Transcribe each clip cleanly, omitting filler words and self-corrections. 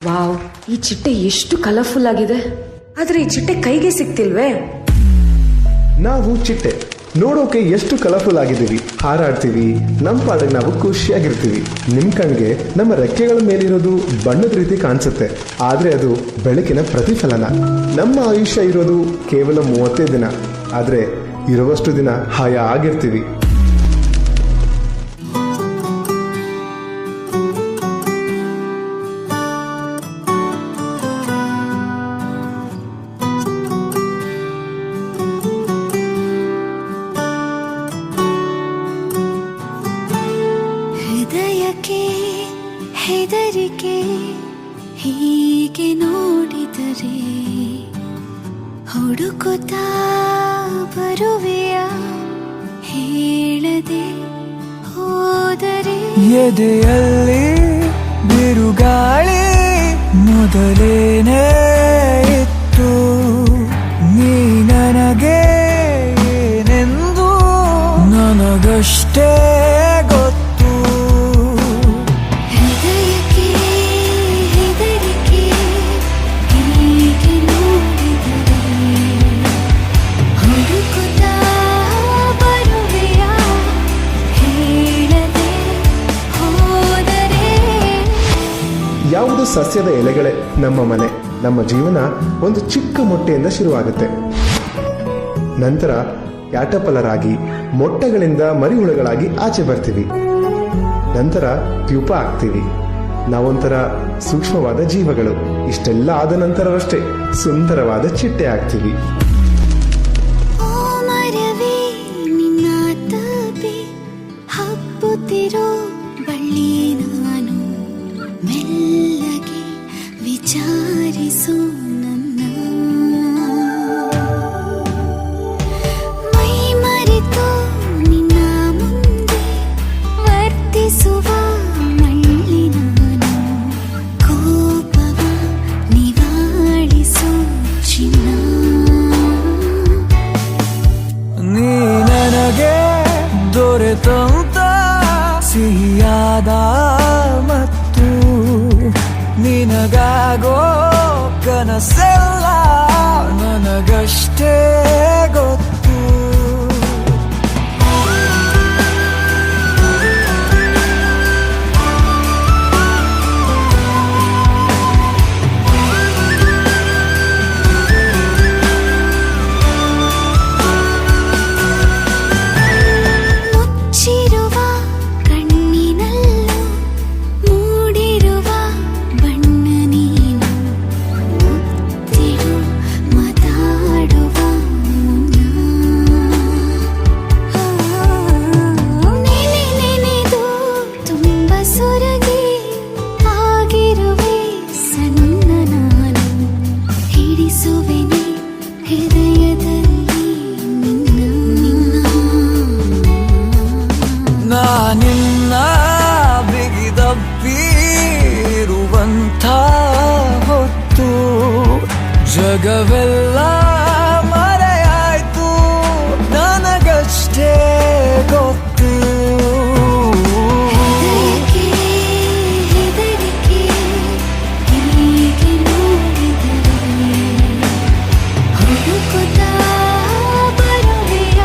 Wow, ಈ ಚಿಟ್ಟೆ ಎಷ್ಟು ಕಲರ್ಫುಲ್ ಆಗಿದೆ. ಆದ್ರೆ ಈ ಚಿಟ್ಟೆ ಕೈಗೆ ಸಿಕ್ತಿಲ್ವೇ? ನಾವು ಚಿಟ್ಟೆ ನೋಡೋಕೆ ಎಷ್ಟು ಕಲರ್ಫುಲ್ ಆಗಿದ್ದೀವಿ, ಹಾರಾಡ್ತೀವಿ, ನಮ್ಮ ಪಾಡಿಗೆ ನಾವು ಖುಷಿಯಾಗಿರ್ತೀವಿ. ನಿಮ್ ಕಣ್ಗೆ ನಮ್ಮ ರೆಕ್ಕೆಗಳ ಮೇಲಿರೋದು ಬಣ್ಣದ ರೀತಿ ಕಾಣಿಸುತ್ತೆ, ಆದ್ರೆ ಅದು ಬೆಳಕಿನ ಪ್ರತಿಫಲನ. ನಮ್ಮ ಆಯುಷ್ಯ ಇರೋದು ಕೇವಲ 35 ದಿನ, ಆದ್ರೆ ಇರುವಷ್ಟು ದಿನ ಹಾಯಾಗಿರ್ತೀವಿ. ಹೃದಯಕ್ಕೆ ಹೆದರಿಕೆ ಹೀಗೆ ನೋಡಿದರೆ ಹುಡುಕುತ್ತಾ ಬರುವೆಯ ಹೇಳದೆ ಹೋದರೆ ಎದೆಯಲ್ಲಿ ಬಿರುಗಾಳಿ ಮೊದಲೇನೇ ಇತ್ತು, ನೀ ನನಗೆ ಏನೆಂದು ನನಗಷ್ಟೇ ಗೊತ್ತು. ಹೃದಯಕ್ಕೆ ಹೆದರಿಕೆ ಹೀಗೆ ನೋಡಿದರೆ ಹುಡುಕುತ್ತಾ ಬರುವೆಯ ಹೇಳದೆ ಹೋದರೆ. ಯಾವುದು ಸಸ್ಯದ ಎಲೆಗಳೇ ನಮ್ಮ ಮನೆ. ನಮ್ಮ ಜೀವನ ಒಂದು ಚಿಕ್ಕ ಮೊಟ್ಟೆಯಿಂದ ಶುರುವಾಗುತ್ತೆ. ನಂತರ ಕ್ಯಾಟರ್ಪಿಲ್ಲರ್ ಆಗಿ ಮೊಟ್ಟೆಗಳಿಂದ ಮರಿಹುಳುಗಳಾಗಿ ಆಚೆ ಬರ್ತೀವಿ. ನಂತರ ಪ್ಯೂಪ ಆಗ್ತೀವಿ. ನಾವೊಂಥರ ಸೂಕ್ಷ್ಮವಾದ ಜೀವಗಳು. ಇಷ್ಟೆಲ್ಲ ಆದ ನಂತರವಷ್ಟೇ ಸುಂದರವಾದ ಚಿಟ್ಟೆ ಆಗ್ತೀವಿ. ಓ ಮರವೇ ನಿನ್ನ ತಪೆ ಹಬ್ಬುತ್ತಿರೋ ಬಳ್ಳಿ ನಾನು, ಮೆಲ್ಲಗೆ ವಿಚಾರಿಸು ನನ್ನ. ಮೈ ಮರೆತು ನಿನ್ನ ಮುಂದೆ ವರ್ತಿಸುವ ಮಳ್ಳಿ ನಾನು, ಕೋಪವ ನಿವಾಳಿಸು ಚಿನ್ನ. ನೀ ನನಗೆ ದೊರೆತಂತ ಸಿಹಿಯಾದ ಮತ್ತು ನಿನಗಾಗೋ ಕನಸೆಲ್ಲ ನನಗಷ್ಟೇ ಗೊತ್ತು. ಮುಚ್ಚಿರುವ ಕಣ್ಣಿನಲ್ಲೂ ಮೂಡಿರುವ ಬಣ್ಣ ನೀನು, ಮುತ್ತಿಡು ಮಾತಾಡುವ ಮುನ್ನ. ನೆನೆದು ತುಂಬ ಸೊರಗಿ ಆಗಿರುವೆ ಸಣ್ಣ ನಾನು, ಹಿಡಿಸುವೆನೆ ಹೃದಯದಲ್ಲಿ ನಿನ್ನ. ನಾನಿನ್ನ ಬಿಗಿದಪ್ಪಿರುವಂಥ ಹೊತ್ತು ಜಗವೆಲ್ಲ ಮರೆಯಾಯ್ತು, ನನಗಷ್ಟೇ ಗೊತ್ತು. ಹೃದಯಕ್ಕೆ ಹೆದರಿಕೆ ಹೀಗೆ ನೋಡಿದರೆ ಹುಡುಕುತ್ತಾ ಬರುವೆಯ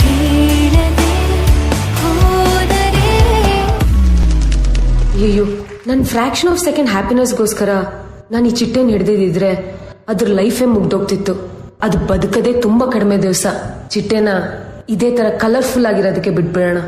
ಹೇಳದೆ ಹೋದರೆ. ಅಯ್ಯೋ, ನನ್ನ ಫ್ರಾಕ್ಷನ್ ಆಫ್ ಸೆಕೆಂಡ್ ಹ್ಯಾಪಿನೆಸ್ಗೋಸ್ಕರ ನಾನು ಈ ಚಿಟ್ಟೆನ ಹಿಡ್ದಿದ್ರೆ ಅದ್ರ ಲೈಫೇ ಮುಗ್ದೋಗ್ತಿತ್ತು. ಅದು ಬದುಕದೇ ತುಂಬಾ ಕಡಿಮೆ ದಿವಸ. ಚಿಟ್ಟೆನ ಇದೇ ತರ ಕಲರ್ಫುಲ್ ಆಗಿರೋದಕ್ಕೆ ಬಿಟ್ಬಿಡೋಣ.